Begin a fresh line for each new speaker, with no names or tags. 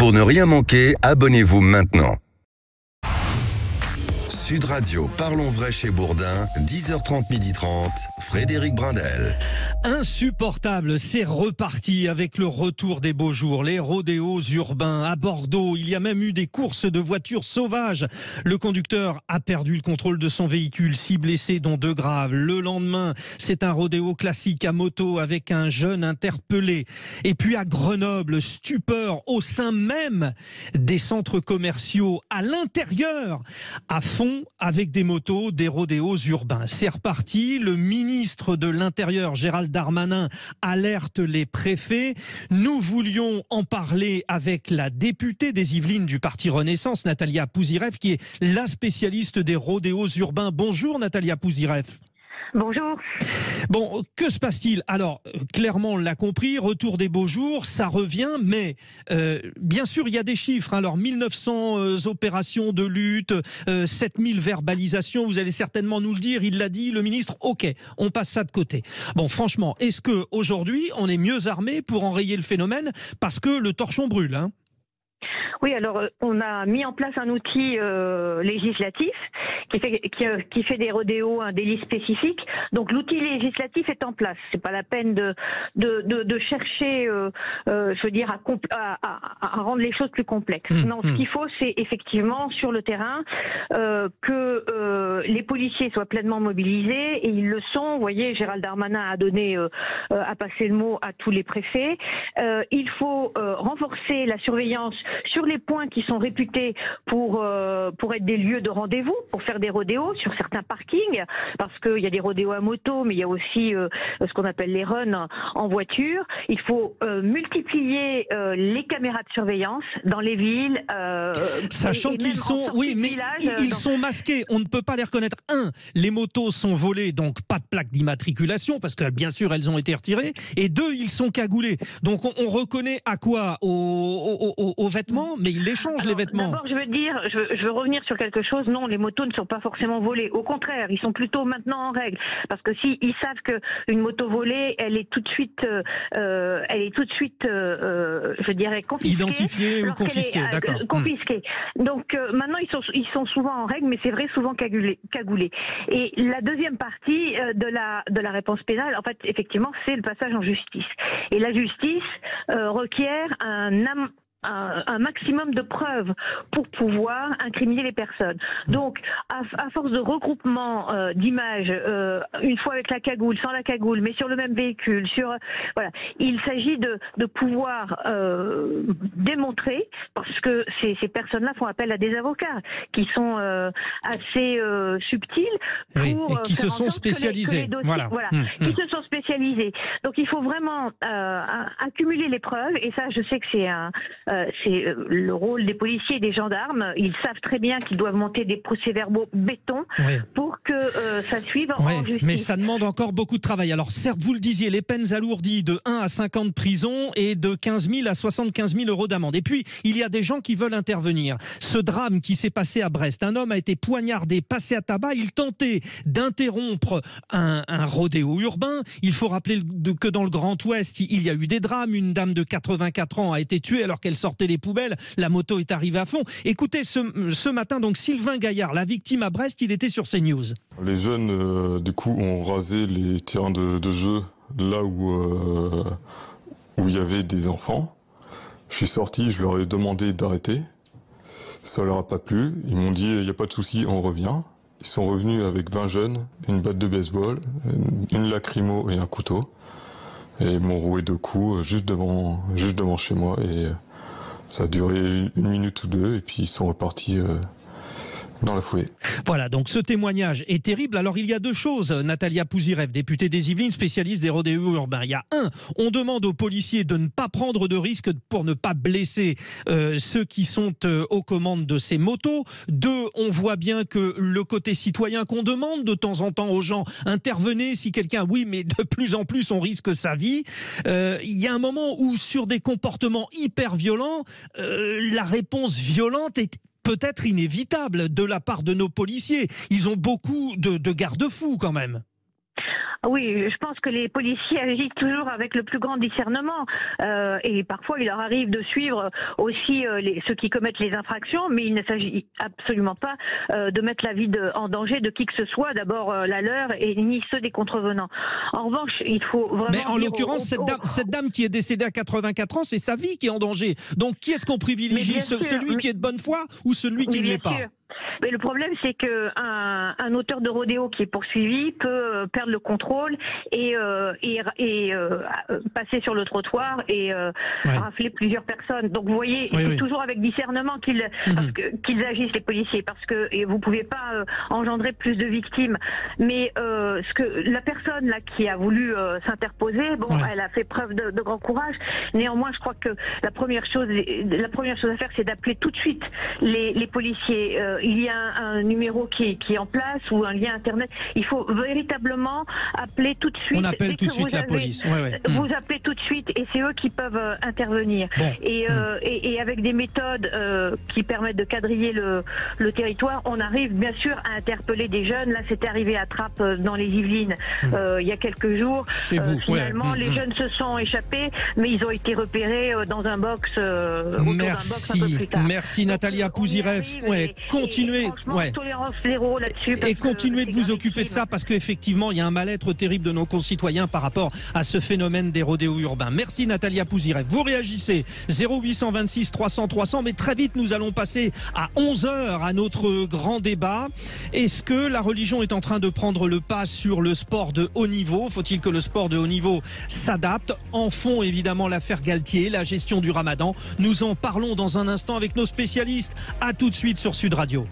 Pour ne rien manquer, abonnez-vous maintenant. Sud Radio, Parlons Vrai chez Bourdin, 10h30, 12h30, Frédéric Brindel.
Insupportable, c'est reparti avec le retour des beaux jours, les rodéos urbains à Bordeaux. Il y a même eu des courses de voitures sauvages. Le conducteur a perdu le contrôle de son véhicule, 6 blessés dont 2 graves. Le lendemain, c'est un rodéo classique à moto avec un jeune interpellé. Et puis à Grenoble, stupeur au sein même des centres commerciaux, à l'intérieur, à fond avec des motos, des rodéos urbains. C'est reparti. Le ministre de l'Intérieur, Gérald Darmanin, alerte les préfets. Nous voulions en parler avec la députée des Yvelines du Parti Renaissance, Natalia Pouzyreff, qui est la spécialiste des rodéos urbains. Bonjour Natalia Pouzyreff.
Bonjour.
Bon, que se passe-t-il? Alors, clairement, on l'a compris, retour des beaux jours, ça revient, mais bien sûr, il y a des chiffres. Alors, 1900 opérations de lutte, 7000 verbalisations, vous allez certainement nous le dire, il l'a dit, le ministre, ok, on passe ça de côté. Bon, franchement, est-ce qu'aujourd'hui, on est mieux armé pour enrayer le phénomène? Parce que le torchon brûle, hein.
Oui, alors on a mis en place un outil législatif qui fait des rodéos un délit spécifique. Donc l'outil législatif est en place. C'est pas la peine de chercher, je veux dire, à rendre les choses plus complexes. Non, ce qu'il faut, c'est effectivement sur le terrain que les policiers soient pleinement mobilisés, et ils le sont. Vous voyez, Gérald Darmanin a passé le mot à tous les préfets. Il faut renforcer la surveillance sur les points qui sont réputés pour être des lieux de rendez-vous, pour faire des rodéos sur certains parkings, parce qu'il y a des rodéos à moto, mais il y a aussi ce qu'on appelle les runs en voiture. Il faut multiplier les caméras de surveillance dans les villes.
Sachant qu'ils sont, oui, mais ils sont masqués. On ne peut pas les reconnaître. Un, les motos sont volées, donc pas de plaque d'immatriculation, parce que bien sûr elles ont été retirées. Et deux, ils sont cagoulés. Donc on reconnaît à quoi? Aux vêtements, mais ils les changent. Alors, les vêtements.
D'abord, je veux revenir sur quelque chose. Non, les motos ne sont pas forcément volées. Au contraire, ils sont plutôt maintenant en règle. Parce que si ils savent qu'une moto volée, elle est tout de suite, je dirais, confisquée.
Identifiée ou confisquée, d'accord.
Confisquée. Donc maintenant, ils sont souvent en règle, mais c'est vrai, souvent cagoulés. Et la deuxième partie de la réponse pénale, en fait, effectivement, c'est le passage en justice. Et la justice requiert un maximum de preuves pour pouvoir incriminer les personnes. Donc, à force de regroupement d'images, une fois avec la cagoule, sans la cagoule, mais sur le même véhicule, voilà, il s'agit de pouvoir démontrer, parce que ces personnes-là font appel à des avocats qui sont assez subtils pour
et qui se sont spécialisés.
Qui se sont spécialisés. Donc, il faut vraiment accumuler les preuves, et ça, je sais que c'est le rôle des policiers et des gendarmes. Ils savent très bien qu'ils doivent monter des procès-verbaux béton pour que ça suive en justice.
Mais ça demande encore beaucoup de travail. Alors certes, vous le disiez, les peines alourdies de 1 à 5 ans de prison et de 15 000 à 75 000 euros d'amende. Et puis, il y a des gens qui veulent intervenir. Ce drame qui s'est passé à Brest, un homme a été poignardé, passé à tabac. Il tentait d'interrompre un rodéo urbain. Il faut rappeler que dans le Grand Ouest, il y a eu des drames. Une dame de 84 ans a été tuée alors qu'elle sortait les poubelles, la moto est arrivée à fond. Écoutez, ce matin, donc Sylvain Gaillard, la victime à Brest, il était sur CNews.
Les jeunes, du coup, ont rasé les terrains de jeu là où il y avait des enfants. Je suis sorti, je leur ai demandé d'arrêter. Ça leur a pas plu. Ils m'ont dit, il n'y a pas de souci, on revient. Ils sont revenus avec 20 jeunes, une batte de baseball, une lacrymo et un couteau. Et ils m'ont roué 2 coups juste devant chez moi. Et ça a duré 1 minute ou 2 et puis ils sont repartis dans la foulée.
Voilà, donc ce témoignage est terrible. Alors il y a 2 choses, Natalia Pouzyreff, députée des Yvelines, spécialiste des rodéos urbains. Il y a 1, on demande aux policiers de ne pas prendre de risques pour ne pas blesser ceux qui sont aux commandes de ces motos. 2, on voit bien que le côté citoyen qu'on demande de temps en temps aux gens, intervenez si quelqu'un, oui, mais de plus en plus on risque sa vie. Il y a un moment où sur des comportements hyper violents, la réponse violente est peut-être inévitable de la part de nos policiers. Ils ont beaucoup de garde-fous quand même.
Oui, je pense que les policiers agissent toujours avec le plus grand discernement et parfois il leur arrive de suivre aussi ceux qui commettent les infractions, mais il ne s'agit absolument pas de mettre la vie en danger de qui que ce soit, d'abord la leur et ni ceux des contrevenants. En revanche, il faut vraiment...
Mais en l'occurrence, cette dame qui est décédée à 84 ans, c'est sa vie qui est en danger. Donc qui est-ce qu'on privilégie, celui qui est de bonne foi ou celui qui ne l'est pas?
Mais le problème, c'est qu'un auteur de rodéo qui est poursuivi peut perdre le contrôle et passer sur le trottoir et rafler plusieurs personnes. Donc vous voyez, c'est toujours avec discernement qu'ils agissent, les policiers, parce que vous ne pouvez pas engendrer plus de victimes. Mais la personne là qui a voulu s'interposer, elle a fait preuve de grand courage. Néanmoins, je crois que la première chose à faire, c'est d'appeler tout de suite les policiers. Il y a un numéro qui est en place ou un lien internet. Il faut véritablement appeler tout de suite.
On appelle tout de suite la police.
Vous appelez tout de suite et c'est eux qui peuvent intervenir. Bon. Et avec des méthodes qui permettent de quadriller le territoire, on arrive bien sûr à interpeller des jeunes. Là, c'était arrivé à Trappes dans les Yvelines il y a quelques jours.
Chez vous.
Finalement, les jeunes se sont échappés, mais ils ont été repérés dans un box.
Merci.
Un peu plus tard.
Merci Natalia Pouzireff. Continuez.
Tolérance zéro là-dessus.
Et continuez de vous occuper de ça parce qu'effectivement, il y a un mal-être terrible de nos concitoyens par rapport à ce phénomène des rodéos urbains. Merci Natalia Pouzireff. Vous réagissez 0826 300 300, mais très vite nous allons passer à 11h à notre grand débat. Est-ce que la religion est en train de prendre le pas sur le sport de haut niveau? Faut-il que le sport de haut niveau s'adapte? En fond, évidemment, l'affaire Galtier, la gestion du Ramadan. Nous en parlons dans un instant avec nos spécialistes. À tout de suite sur Sud Radio.